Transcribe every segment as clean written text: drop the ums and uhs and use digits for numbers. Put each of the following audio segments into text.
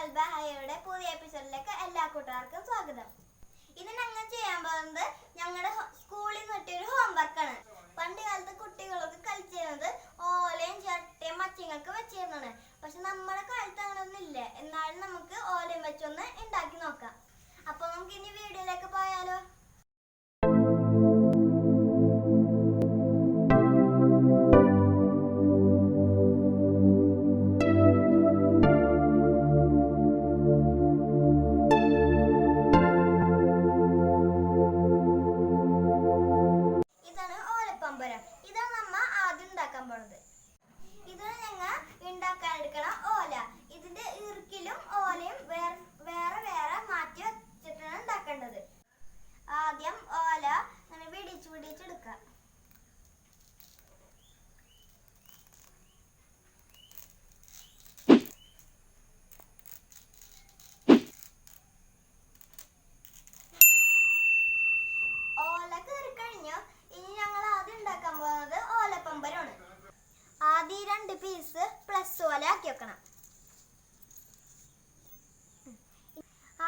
കൽബഹയുടെ പുതിയ എപ്പിസോഡിലേക്ക് എല്ലാ കൂട്ടുകാർക്കും സ്വാഗതം. ഇത് ഞങ്ങൾ ചെയ്യാൻ പോകുന്നത് ഞങ്ങളുടെ സ്കൂളിൽ നിന്നൊരു ഹോംവർക്കാണ്. പണ്ട് കാലത്ത് കുട്ടികളൊക്കെ കളിച്ചിരുന്നത് ഓലയും ചട്ടയും മച്ചിങ്ങൊക്കെ വെച്ചിരുന്നതാണ്. പക്ഷെ നമ്മുടെ കാലത്ത് അങ്ങനെയൊന്നും ഇല്ല. എന്നാലും നമുക്ക് ഓലയും വെച്ചൊന്ന് ഉണ്ടാക്കി നോക്കാം. അപ്പൊ നമുക്ക് ഇനി വീഡിയോയിലേക്ക് പോയാലോ? ഇതാണ് നമ്മ ആദ്യം ഉണ്ടാക്കാൻ പോണത്. ഇത് ഞങ്ങൾ ഉണ്ടാക്കാൻ എടുക്കണ ഓല. ഇതിന്റെ ഇറുക്കിലും ഓലയും വേറെ വേറെ മാറ്റി വെച്ചിട്ടാണ് ഉണ്ടാക്കേണ്ടത്. ആദ്യം ഓല അങ്ങനെ പിടിച്ചെടുക്കുക. ഓല കയറി കഴിഞ്ഞു. ഇനി ഞങ്ങൾ ആദ്യം ഉണ്ടാക്കാൻ പോകുന്നത് ഓലപ്പമ്പരമാണ്. ആദ്യം 2 പീസ് പ്ലസ് ഓല ആക്കി വെക്കണം.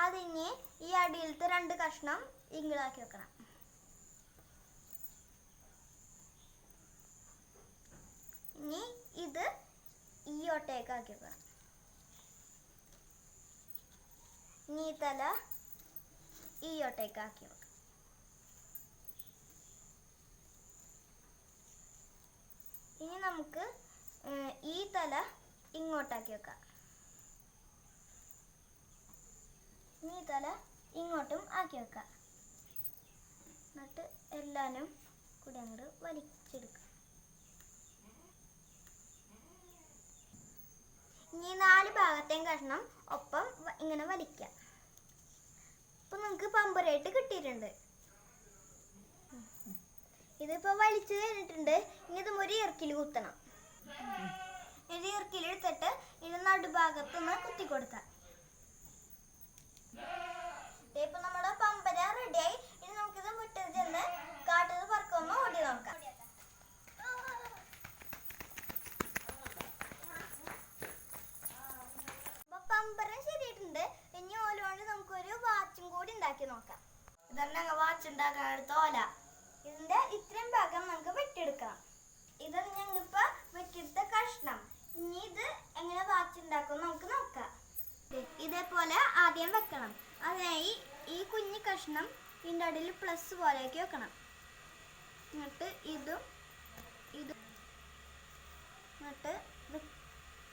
ആദ്യം ഈ അടിയിലത്തെ 2 കഷ്ണം ഇങ്ങോട്ടാക്കി വെക്കണം. ഇനി ഇത് ഈ ഓട്ടയൊക്കെ ആക്കി വെക്കണം. ഇനി ഈ തല ഈ ഓട്ടയൊക്കെ ആക്കി വെക്കണം. ഇനി നമുക്ക് ഈ തല ഇങ്ങോട്ടാക്കി വെക്കാം. ഈ തല ഇങ്ങോട്ടും ആക്കി വെക്കാം. എന്നിട്ട് എല്ലാനും കൂടി അങ്ങോട്ട് വലിച്ചെടുക്കാം. ഇനി 4 ഭാഗത്തെയും കഷ്ണം ഒപ്പം ഇങ്ങനെ വലിക്കാം. ഇപ്പൊ നമുക്ക് പമ്പരായിട്ട് കിട്ടിയിട്ടുണ്ട്. ഇതിപ്പോ വലിച്ചു കഴിഞ്ഞിട്ടുണ്ട്. ഇനി ഇത് ഒരു ഇറക്കിൽ കുത്തണം. ഇത് ഇറക്കിൽ എടുത്തിട്ട് ഇത് നടുഭാഗത്തുനിന്ന് കുത്തി കൊടുക്കാം. ഇപ്പൊ നമ്മുടെ പമ്പര റെഡിയായി. ഇനി നമുക്കിത് മുറ്റത്ത് ചെന്ന് കാട്ടിൽ പറക്കൊന്ന് ഓടി നോക്കാം. അപ്പൊ പമ്പരം ശരിയായിട്ടുണ്ട്. ഇനി ഓല കൊണ്ട് നമുക്കൊരു വാച്ചും കൂടി ഉണ്ടാക്കി നോക്കാം. ഇതാണ് ഞങ്ങൾ വാച്ച് ഉണ്ടാക്കാൻ എടുത്ത ഓല. ഇതിന്റെ ഇത്രയും ഭാഗം നമുക്ക് വെട്ടിയെടുക്കണം. ഇതാണ് ഞങ്ങളിപ്പോ വെട്ടിയെടുത്ത കഷ്ണം. ഇനി ഇത് എങ്ങനെ വാച്ച് ഉണ്ടാക്കും നമുക്ക് നോക്കാം. ഇതേപോലെ ആദ്യം വെക്കണം. അതിനായി ഈ കുഞ്ഞു കഷ്ണം ഇതിൻ്റെ അടിയിൽ പ്ലസ് പോലെയൊക്കെ വെക്കണം. എന്നിട്ട് എന്നിട്ട്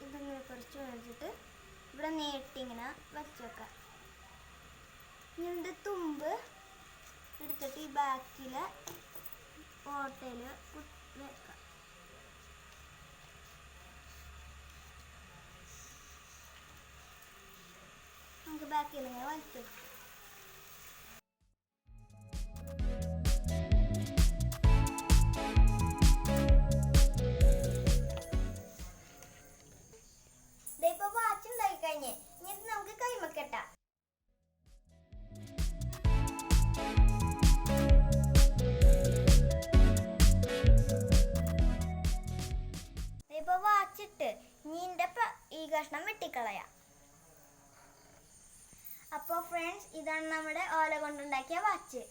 ഇതിങ്ങനെ കുറച്ച് വെച്ചിട്ട് ഇവിടെ നീട്ടിങ്ങനെ വെച്ച് വെക്കാം. ഇനി ഇതിൻ്റെ തുമ്പ് എടുത്തിട്ട് ഈ ബാക്കിലെ ഓട്ടയിൽ വെക്കാം. നമുക്ക് ബാക്കിൽ ഇങ്ങനെ വലിച്ചെടുക്കാം. ഇതിപ്പോ വാച്ച് ഉണ്ടാക്കി കഴിഞ്ഞേ. ഇനി നമുക്ക് കൈമക്കെട്ടാം. ഇപ്പൊ വാച്ചിട്ട് നീന്റെ ഈ കഷ്ണം വെട്ടിക്കളയാം. അപ്പൊ ഫ്രണ്ട്സ്, ഇതാണ് നമ്മുടെ ഓല കൊണ്ടുണ്ടാക്കിയ വാച്ച്.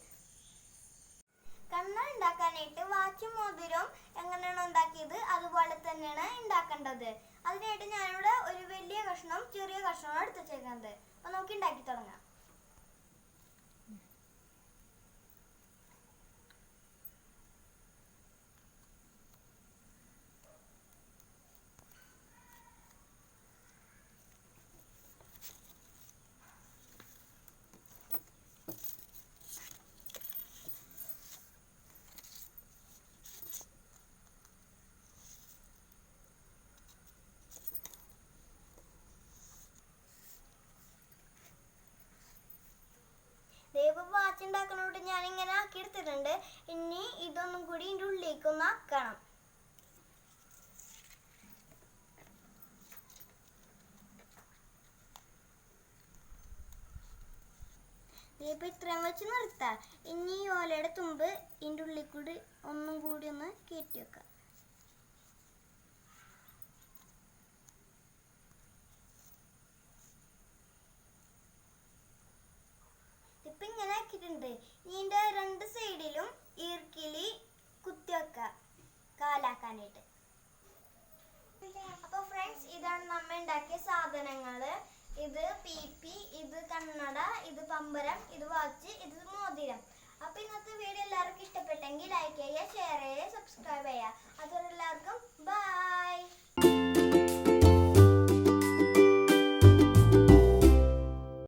കണ്ണ ഉണ്ടാക്കാനായിട്ട് വാച്ചും മോതിരവും എങ്ങനെയാണ് ഉണ്ടാക്കിയത് അതുപോലെ തന്നെയാണ് ഉണ്ടാക്കേണ്ടത്. അതിനായിട്ട് ഞാനിവിടെ ഒരു വലിയ കഷ്ണം ചെറിയ കഷ്ണമാണ് എടുത്ത് വെച്ചേക്കുന്നത്. അപ്പൊ നമുക്ക് ഉണ്ടാക്കി തുടങ്ങാം. വാച്ച് ഉണ്ടാക്കണോട്ട് ഞാനിങ്ങനെ ആക്കി എടുത്തിട്ടുണ്ട്. ഇനി ഇതൊന്നും കൂടി ഇതിൻ്റെ ഉള്ളിലേക്കൊന്ന് ആക്കണം. ഇപ്പൊ ഇത്രയും വെച്ച് നിർത്താം. ഇനി ഈ ഓലയുടെ തുമ്പ് ഇതിൻ്റെ ഉള്ളിൽ കൂടി ഒന്നും കൂടി ഒന്ന് കയറ്റി വെക്കാം. പി, ഇത് കണ്ണട, ഇത് പമ്പരം, ഇത് വാച്ച്, ഇത് മോതിരം. അപ്പൊ ഇന്നത്തെ വീഡിയോ എല്ലാവർക്കും ഇഷ്ടപ്പെട്ടെങ്കിൽ ലൈക്ക് ചെയ്യുക, ഷെയർ ചെയ്യുക, സബ്സ്ക്രൈബ് ചെയ്യുക. അതുപോലെ